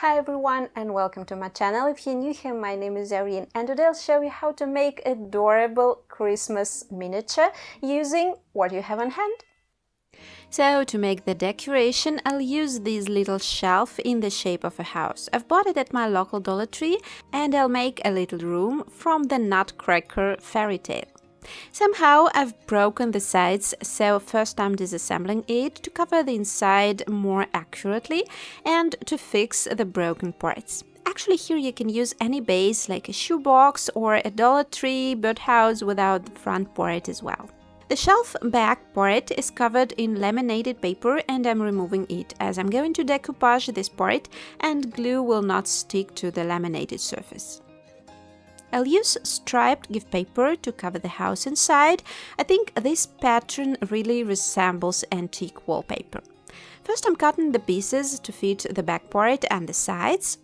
Hi everyone and welcome to my channel. If you're new here, my name is Ariane and today I'll show you how to make adorable Christmas miniature using what you have on hand. So to make the decoration, I'll use this little shelf in the shape of a house. I've bought it at my local Dollar Tree and I'll make a little room from the Nutcracker fairy tale. Somehow I've broken the sides, so first I'm disassembling it to cover the inside more accurately and to fix the broken parts. Actually, here you can use any base like a shoebox or a Dollar Tree birdhouse without the front part as well. The shelf back part is covered in laminated paper and I'm removing it as I'm going to decoupage this part and glue will not stick to the laminated surface. I'll use striped gift paper to cover the house inside. I think this pattern really resembles antique wallpaper. First I'm cutting the pieces to fit the back part and the sides.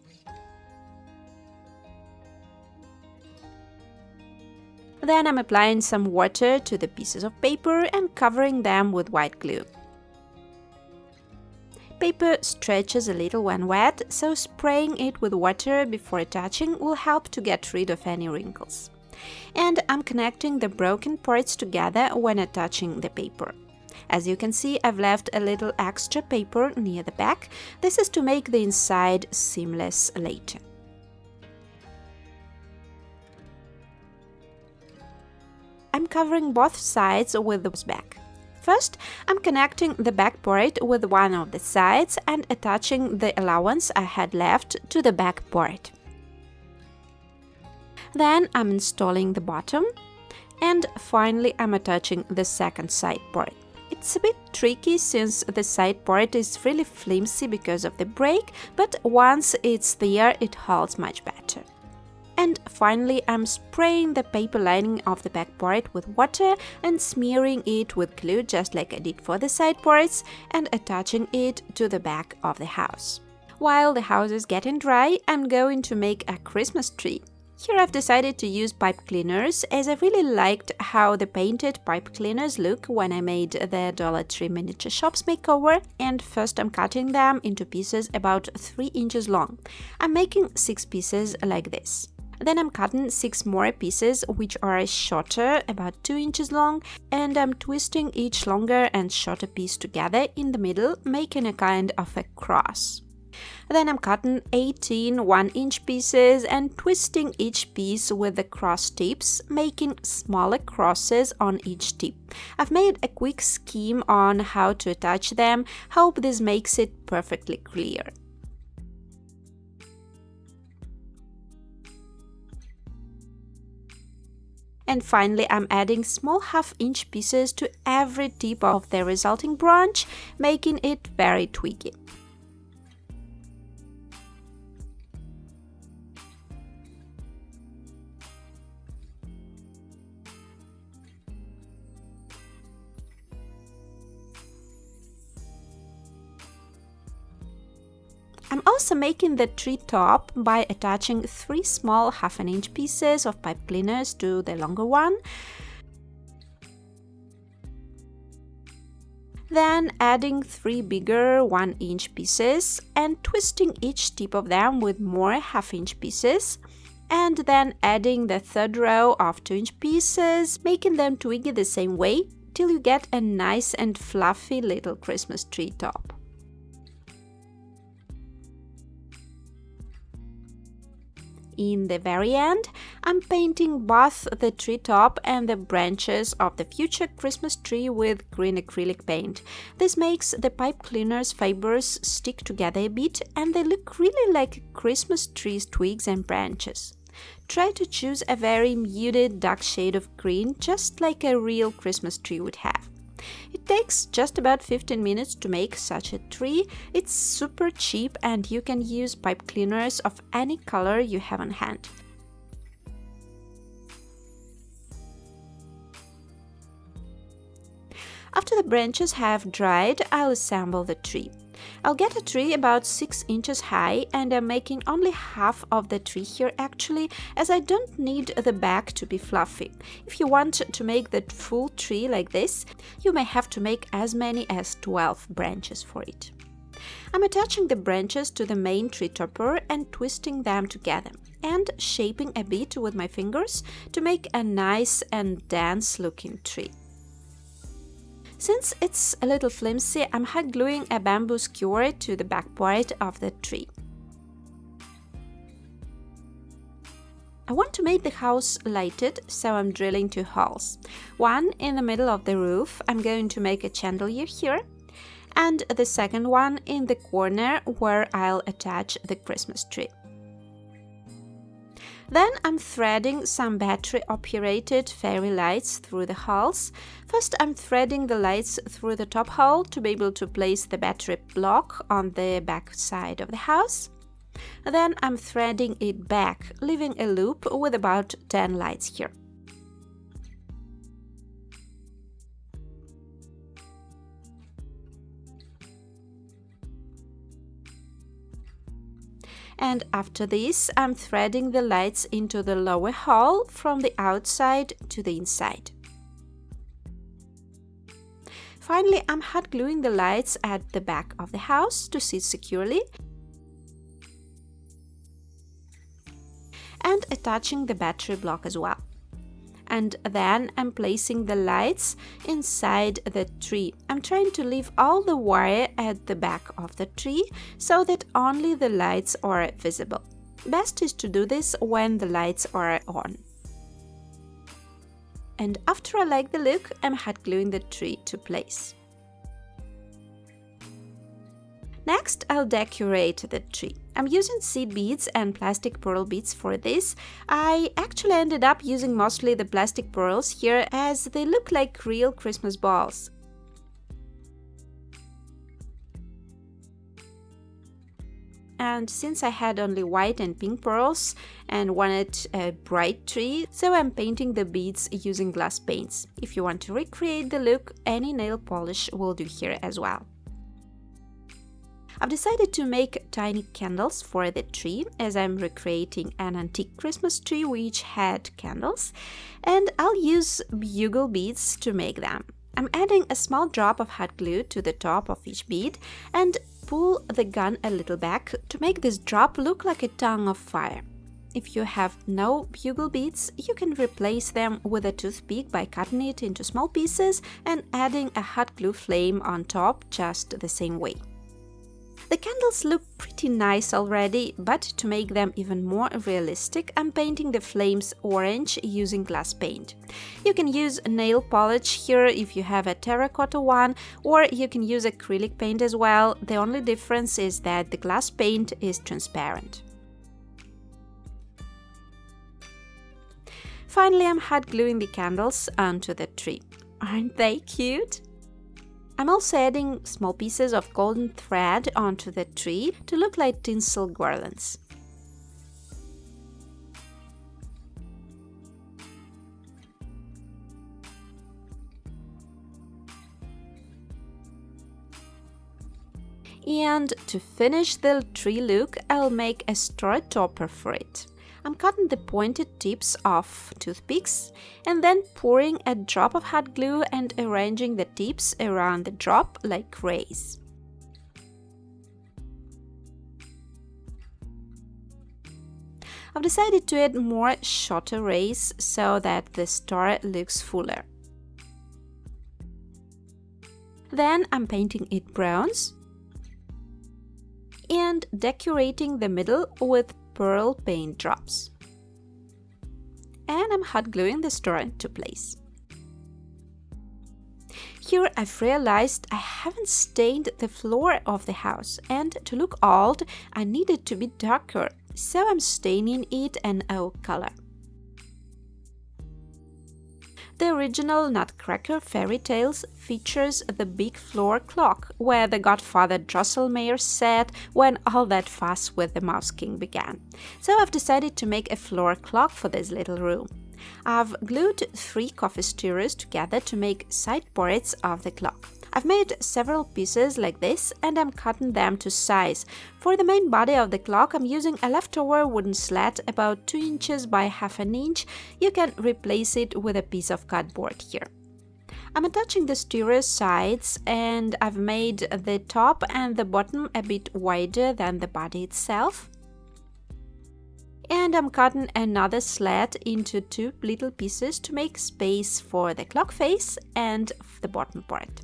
Then I'm applying some water to the pieces of paper and covering them with white glue. Paper stretches a little when wet, so spraying it with water before attaching will help to get rid of any wrinkles. And I'm connecting the broken parts together when attaching the paper. As you can see, I've left a little extra paper near the back. This is to make the inside seamless later. I'm covering both sides with the back. First, I'm connecting the back part with one of the sides and attaching the allowance I had left to the back part. Then I'm installing the bottom and finally I'm attaching the second side part. It's a bit tricky since the side part is really flimsy because of the break, but once it's there it holds much better. And finally, I'm spraying the paper lining of the back part with water and smearing it with glue just like I did for the side parts and attaching it to the back of the house. While the house is getting dry, I'm going to make a Christmas tree. Here I've decided to use pipe cleaners as I really liked how the painted pipe cleaners look when I made the Dollar Tree Miniature Shops makeover, and first I'm cutting them into pieces about 3 inches long. I'm making 6 pieces like this. Then I'm cutting 6 more pieces which are shorter, about 2 inches long, and I'm twisting each longer and shorter piece together in the middle, making a kind of a cross. Then I'm cutting 18 1-inch pieces and twisting each piece with the cross tips, making smaller crosses on each tip. I've made a quick scheme on how to attach them, hope this makes it perfectly clear. And finally, I'm adding small 1/2-inch pieces to every tip of the resulting branch, making it very twiggy. I'm also making the tree top by attaching 3 small 1/2-inch pieces of pipe cleaners to the longer one. Then adding 3 bigger 1-inch pieces and twisting each tip of them with more 1/2-inch pieces. And then adding the third row of 2-inch pieces, making them twiggy the same way till you get a nice and fluffy little Christmas tree top. In the very end, I'm painting both the tree top and the branches of the future Christmas tree with green acrylic paint. This makes the pipe cleaner's fibers stick together a bit and they look really like Christmas tree's twigs and branches. Try to choose a very muted dark shade of green, just like a real Christmas tree would have. It takes just about 15 minutes to make such a tree. It's super cheap and you can use pipe cleaners of any color you have on hand. After the branches have dried, I'll assemble the tree. I'll get a tree about 6 inches high and I'm making only half of the tree here actually, as I don't need the back to be fluffy. If you want to make the full tree like this, you may have to make as many as 12 branches for it. I'm attaching the branches to the main tree topper and twisting them together and shaping a bit with my fingers to make a nice and dense looking tree. Since it's a little flimsy, I'm hot gluing a bamboo skewer to the back part of the tree. I want to make the house lighted, so I'm drilling 2 holes. One in the middle of the roof, I'm going to make a chandelier here, and the second one in the corner where I'll attach the Christmas tree. Then I'm threading some battery-operated fairy lights through the holes. First, I'm threading the lights through the top hole to be able to place the battery block on the back side of the house. Then I'm threading it back, leaving a loop with about 10 lights here. And after this, I'm threading the lights into the lower hole from the outside to the inside. Finally, I'm hot gluing the lights at the back of the house to sit securely and attaching the battery block as well. And then I'm placing the lights inside the tree. I'm trying to leave all the wire at the back of the tree so that only the lights are visible. Best is to do this when the lights are on. And after I like the look, I'm hot gluing the tree to place. Next, I'll decorate the tree. I'm using seed beads and plastic pearl beads for this. I actually ended up using mostly the plastic pearls here as they look like real Christmas balls. And since I had only white and pink pearls and wanted a bright tree, so I'm painting the beads using glass paints. If you want to recreate the look, any nail polish will do here as well. I've decided to make tiny candles for the tree as I'm recreating an antique Christmas tree which had candles, and I'll use bugle beads to make them. I'm adding a small drop of hot glue to the top of each bead and pull the gun a little back to make this drop look like a tongue of fire. If you have no bugle beads, you can replace them with a toothpick by cutting it into small pieces and adding a hot glue flame on top just the same way. The candles look pretty nice already, but to make them even more realistic, I'm painting the flames orange using glass paint. You can use nail polish here if you have a terracotta one, or you can use acrylic paint as well. The only difference is that the glass paint is transparent. Finally, I'm hot gluing the candles onto the tree. Aren't they cute? I'm also adding small pieces of golden thread onto the tree to look like tinsel garlands. And to finish the tree look, I'll make a straw topper for it. I'm cutting the pointed tips off toothpicks and then pouring a drop of hot glue and arranging the tips around the drop like rays. I've decided to add more shorter rays so that the star looks fuller. Then I'm painting it browns and decorating the middle with pearl paint drops. And I'm hot gluing the star into place. Here I've realized I haven't stained the floor of the house, and to look old I need it to be darker, so I'm staining it an oak color. The original Nutcracker fairy tales features the big floor clock, where the godfather Drosselmeyer sat when all that fuss with the Mouse King began. So I've decided to make a floor clock for this little room. I've glued 3 coffee stirrers together to make sideboards of the clock. I've made several pieces like this and I'm cutting them to size. For the main body of the clock, I'm using a leftover wooden slat about 2 inches by half an inch. You can replace it with a piece of cardboard here. I'm attaching the stirrer sides and I've made the top and the bottom a bit wider than the body itself. And I'm cutting another slat into 2 little pieces to make space for the clock face and the bottom part.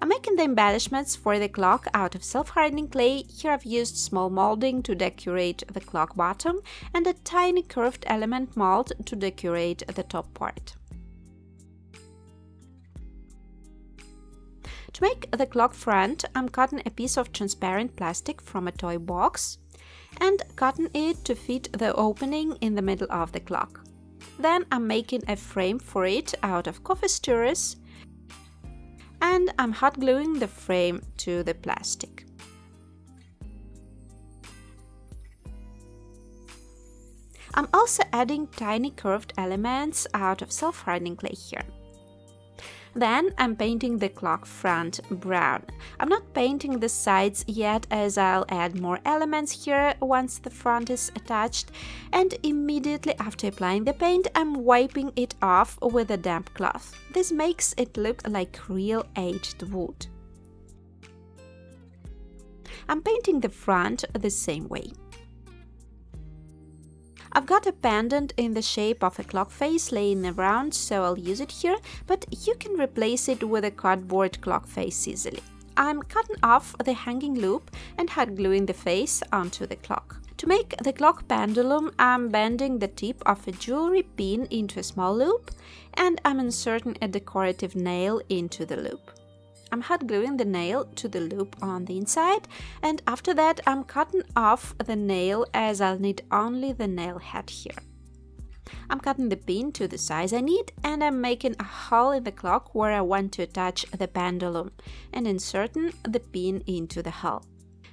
I'm making the embellishments for the clock out of self-hardening clay. Here I've used small molding to decorate the clock bottom and a tiny curved element mold to decorate the top part. To make the clock front, I'm cutting a piece of transparent plastic from a toy box and cutting it to fit the opening in the middle of the clock. Then I'm making a frame for it out of coffee stirrers, and I'm hot gluing the frame to the plastic. I'm also adding tiny curved elements out of self-hardening clay here. Then I'm painting the clock front brown. I'm not painting the sides yet, as I'll add more elements here once the front is attached, and immediately after applying the paint I'm wiping it off with a damp cloth. This makes it look like real aged wood. I'm painting the front the same way. I've got a pendant in the shape of a clock face laying around, so I'll use it here, but you can replace it with a cardboard clock face easily. I'm cutting off the hanging loop and hot gluing the face onto the clock. To make the clock pendulum, I'm bending the tip of a jewelry pin into a small loop, and I'm inserting a decorative nail into the loop. I'm hot gluing the nail to the loop on the inside, and after that I'm cutting off the nail, as I'll need only the nail head here. I'm cutting the pin to the size I need, and I'm making a hole in the clock where I want to attach the pendulum and inserting the pin into the hole.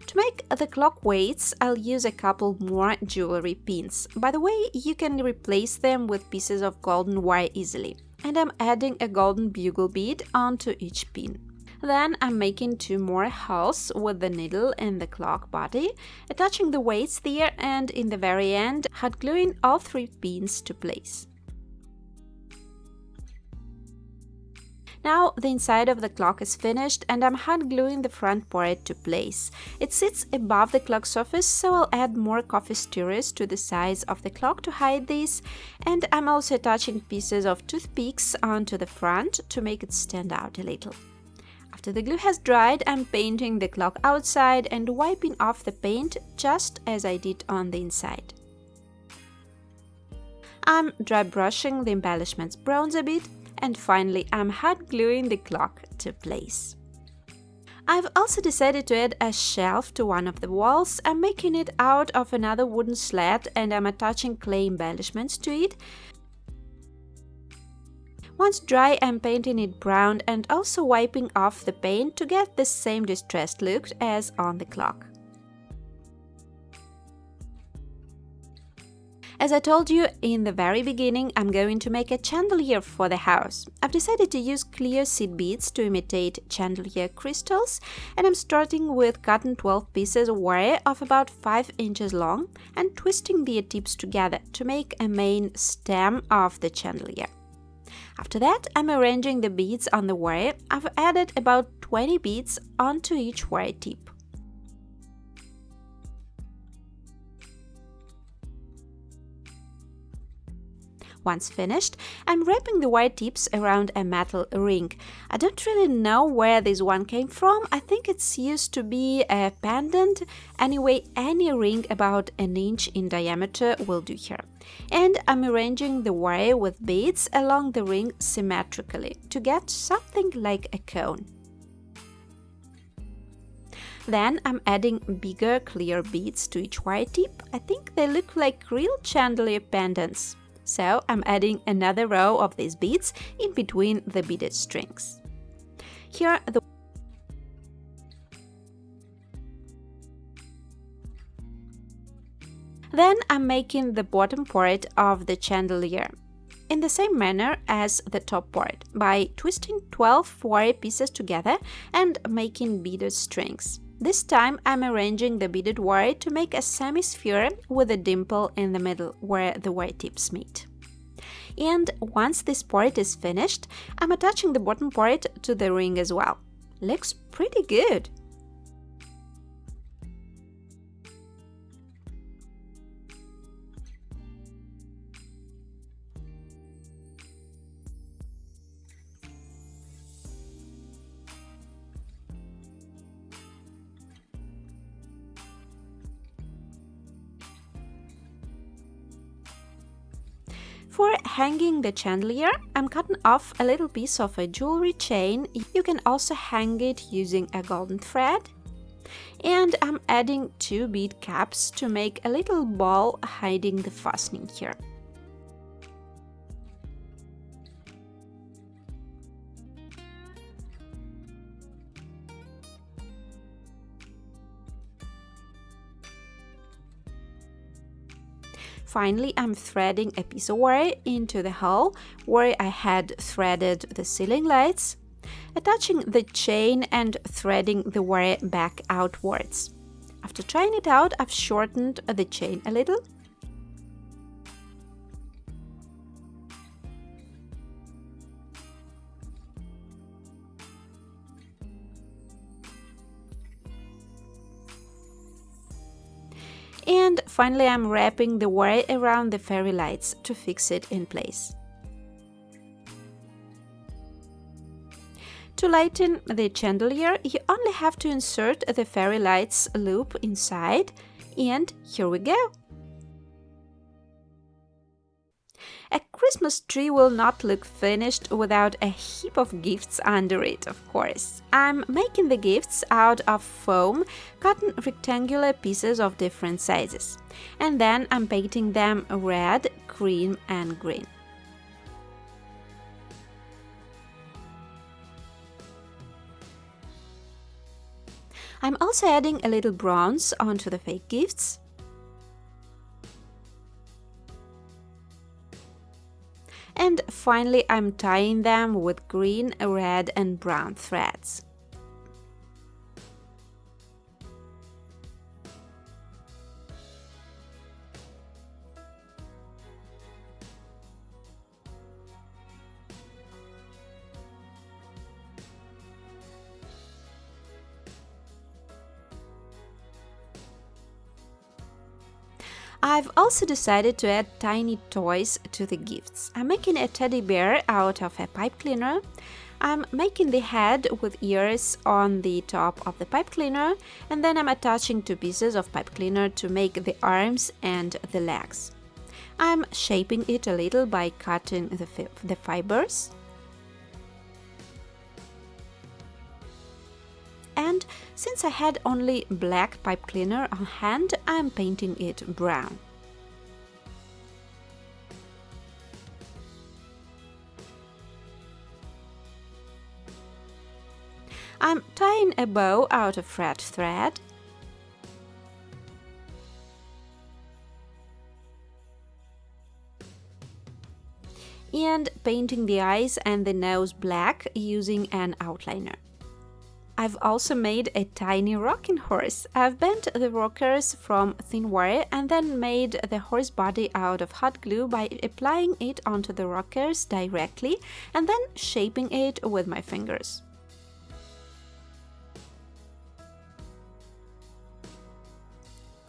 To make the clock weights, I'll use a couple more jewelry pins. By the way, you can replace them with pieces of golden wire easily. And I'm adding a golden bugle bead onto each pin. Then I'm making 2 more holes with the needle in the clock body, attaching the weights there, and in the very end hot gluing all 3 pins to place. Now the inside of the clock is finished, and I'm hot gluing the front part to place. It sits above the clock surface, so I'll add more coffee stirrers to the sides of the clock to hide this, and I'm also attaching pieces of toothpicks onto the front to make it stand out a little. After the glue has dried, I'm painting the clock outside and wiping off the paint just as I did on the inside. I'm dry brushing the embellishments bronze a bit, and finally I'm hot gluing the clock to place. I've also decided to add a shelf to one of the walls. I'm making it out of another wooden slat, and I'm attaching clay embellishments to it. Once dry, I'm painting it brown and also wiping off the paint to get the same distressed look as on the clock. As I told you in the very beginning, I'm going to make a chandelier for the house. I've decided to use clear seed beads to imitate chandelier crystals, and I'm starting with cutting 12 pieces of wire of about 5 inches long and twisting their tips together to make a main stem of the chandelier. After that, I'm arranging the beads on the wire. I've added about 20 beads onto each wire tip. Once finished, I'm wrapping the wire tips around a metal ring. I don't really know where this one came from. I think it's used to be a pendant. Anyway, any ring about 1 inch in diameter will do here. And I'm arranging the wire with beads along the ring symmetrically to get something like a cone. Then I'm adding bigger clear beads to each wire tip. I think they look like real chandelier pendants. So I'm adding another row of these beads in between the beaded strings. Here Then I'm making the bottom part of the chandelier in the same manner as the top part, by twisting 12 wire pieces together and making beaded strings. This time I'm arranging the beaded wire to make a semi-sphere with a dimple in the middle where the wire tips meet. And once this part is finished, I'm attaching the bottom part to the ring as well. Looks pretty good. For hanging the chandelier, I'm cutting off a little piece of a jewelry chain. You can also hang it using a golden thread. And I'm adding 2 bead caps to make a little ball hiding the fastening here. Finally, I'm threading a piece of wire into the hole where I had threaded the ceiling lights, attaching the chain and threading the wire back outwards. After trying it out, I've shortened the chain a little. And finally, I'm wrapping the wire around the fairy lights to fix it in place. To lighten the chandelier, you only have to insert the fairy lights loop inside, and here we go. A Christmas tree will not look finished without a heap of gifts under it, of course. I'm making the gifts out of foam, cutting rectangular pieces of different sizes. And then I'm painting them red, cream and green. I'm also adding a little bronze onto the fake gifts. And finally, I'm tying them with green, red and brown threads. I've also decided to add tiny toys to the gifts. I'm making a teddy bear out of a pipe cleaner. I'm making the head with ears on the top of the pipe cleaner, and then I'm attaching 2 pieces of pipe cleaner to make the arms and the legs. I'm shaping it a little by cutting the fibers. And since I had only black pipe cleaner on hand, I'm painting it brown. I'm tying a bow out of red thread. And painting the eyes and the nose black using an outliner. I've also made a tiny rocking horse. I've bent the rockers from thin wire and then made the horse body out of hot glue by applying it onto the rockers directly and then shaping it with my fingers.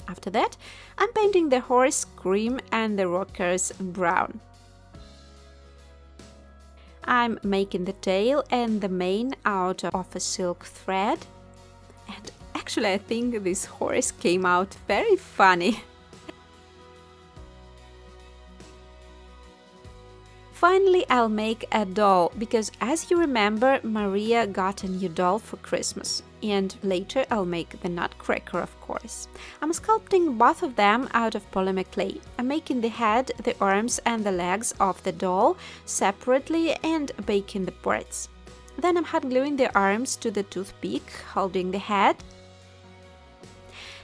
After that, I'm painting the horse cream and the rockers brown. I'm making the tail and the mane out of a silk thread. And actually, I think this horse came out very funny. Finally, I'll make a doll, because as you remember, Maria got a new doll for Christmas. And later I'll make the Nutcracker, of course. I'm sculpting both of them out of polymer clay. I'm making the head, the arms and the legs of the doll separately and baking the parts. Then I'm hot gluing the arms to the toothpick holding the head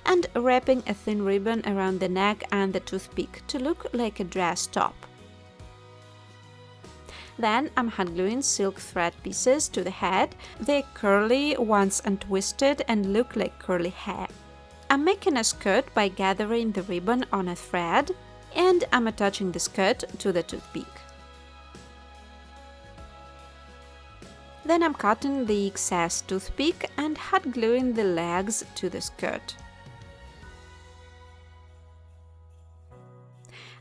and wrapping a thin ribbon around the neck and the toothpick to look like a dress top. Then I'm hot gluing silk thread pieces to the head. They're curly once untwisted and look like curly hair. I'm making a skirt by gathering the ribbon on a thread, and I'm attaching the skirt to the toothpick. Then I'm cutting the excess toothpick and hot gluing the legs to the skirt.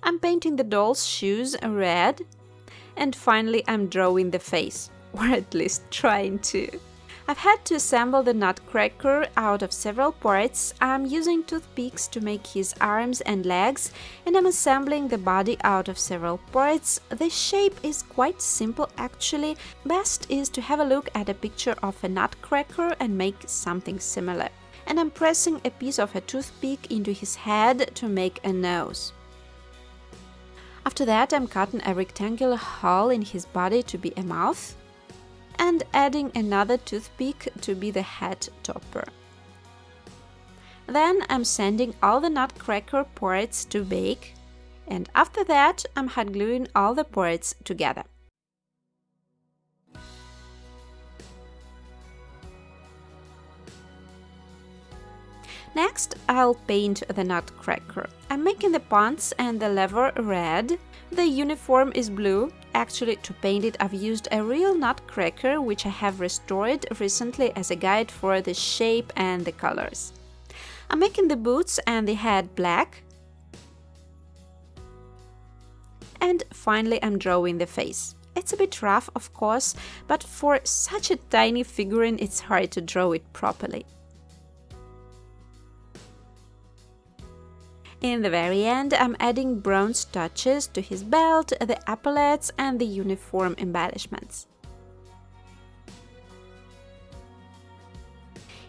I'm painting the doll's shoes red, and finally I'm drawing the face, or at least trying to. I've had to assemble the Nutcracker out of several parts. I'm using toothpicks to make his arms and legs, and I'm assembling the body out of several parts. The shape is quite simple actually. Best is to have a look at a picture of a Nutcracker and make something similar. And I'm pressing a piece of a toothpick into his head to make a nose. After that, I'm cutting a rectangular hole in his body to be a mouth, and adding another toothpick to be the head topper. Then I'm sending all the Nutcracker parts to bake, and after that I'm hot gluing all the parts together. Next, I'll paint the Nutcracker. I'm making the pants and the leather red. The uniform is blue. Actually, to paint it, I've used a real Nutcracker, which I have restored recently as a guide for the shape and the colors. I'm making the boots and the head black. And finally, I'm drawing the face. It's a bit rough, of course, but for such a tiny figurine, it's hard to draw it properly. In the very end, I'm adding bronze touches to his belt, the epaulets and the uniform embellishments.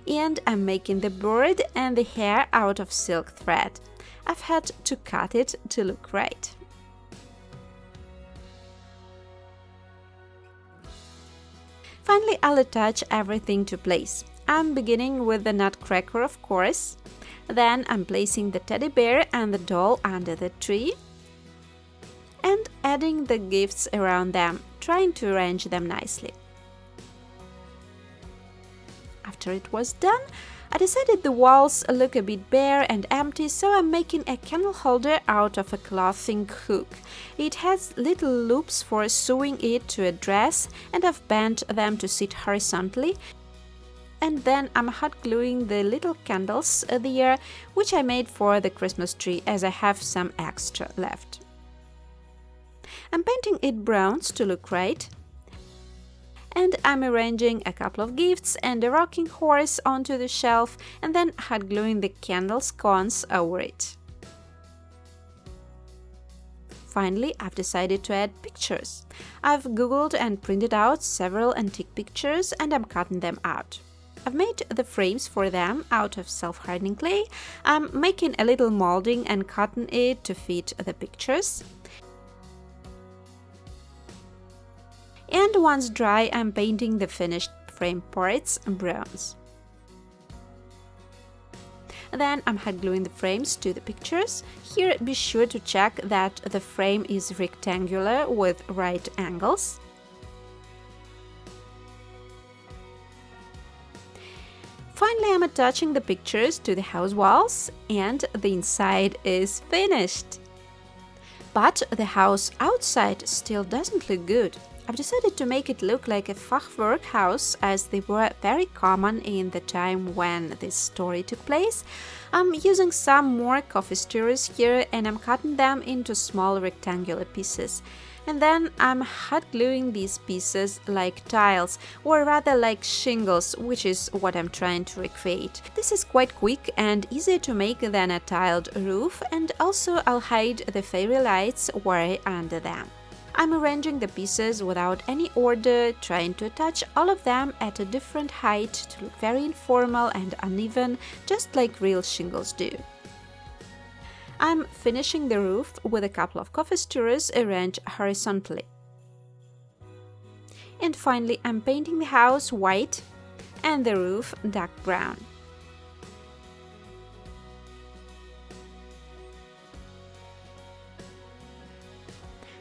And I'm making the bird and the hair out of silk thread. I've had to cut it to look right. Finally, I'll attach everything to place. I'm beginning with the Nutcracker, of course. Then I'm placing the teddy bear and the doll under the tree and adding the gifts around them, trying to arrange them nicely. After it was done, I decided the walls look a bit bare and empty, so I'm making a candle holder out of a clothing hook. It has little loops for sewing it to a dress, and I've bent them to sit horizontally. And then I'm hot gluing the little candles there, which I made for the Christmas tree as I have some extra left. I'm painting it browns to look right. And I'm arranging a couple of gifts and a rocking horse onto the shelf and then hot gluing the candle sconce over it. Finally, I've decided to add pictures. I've googled and printed out several antique pictures and I'm cutting them out. I've made the frames for them out of self-hardening clay. I'm making a little molding and cutting it to fit the pictures. And once dry, I'm painting the finished frame parts bronze. Then I'm hot gluing the frames to the pictures. Here, be sure to check that the frame is rectangular with right angles. Finally, I'm attaching the pictures to the house walls and the inside is finished. But the house outside still doesn't look good. I've decided to make it look like a Fachwerk house, as they were very common in the time when this story took place. I'm using some more coffee stirrers here and I'm cutting them into small rectangular pieces. And then I'm hot gluing these pieces like tiles, or rather like shingles, which is what I'm trying to recreate. This is quite quick and easier to make than a tiled roof, and also I'll hide the fairy lights way under them. I'm arranging the pieces without any order, trying to attach all of them at a different height to look very informal and uneven, just like real shingles do. I'm finishing the roof with a couple of coffee stirrers arranged horizontally. And finally, I'm painting the house white and the roof dark brown.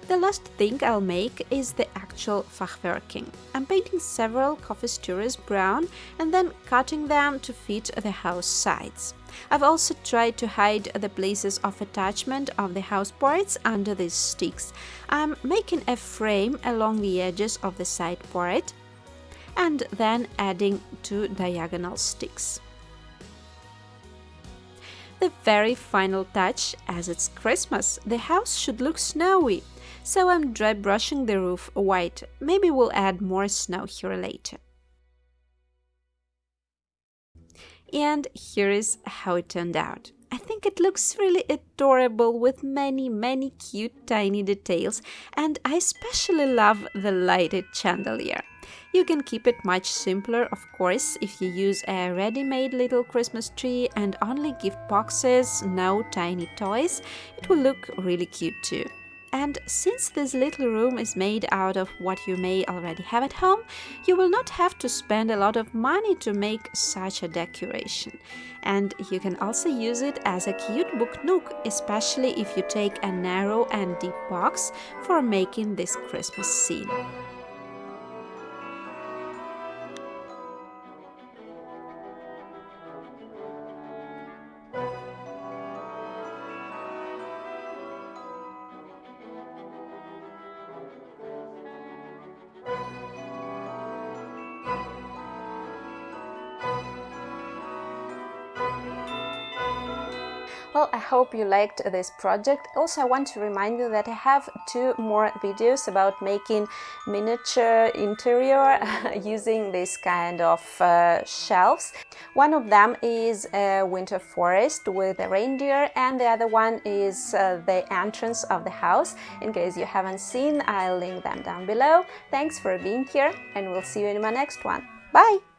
The last thing I'll make is the actual fachwerking. I'm painting several coffee stirrers brown and then cutting them to fit the house sides. I've also tried to hide the places of attachment of the house parts under these sticks. I'm making a frame along the edges of the side part, and then adding 2 diagonal sticks. The very final touch, as it's Christmas, the house should look snowy, so I'm dry brushing the roof white. Maybe we'll add more snow here later. And here is how it turned out. I think it looks really adorable with many cute tiny details, and I especially love the lighted chandelier. You can keep it much simpler, of course, if you use a ready-made little Christmas tree and only gift boxes, no tiny toys. It will look really cute too. And since this little room is made out of what you may already have at home, you will not have to spend a lot of money to make such a decoration. And you can also use it as a cute book nook, especially if you take a narrow and deep box for making this Christmas scene. Well, I hope you liked this project. Also, I want to remind you that I have 2 more videos about making miniature interior using this kind of shelves. One of them is a winter forest with a reindeer, and the other one is the entrance of the house. In case you haven't seen, I'll link them down below. Thanks for being here, and we'll see you in my next one. Bye!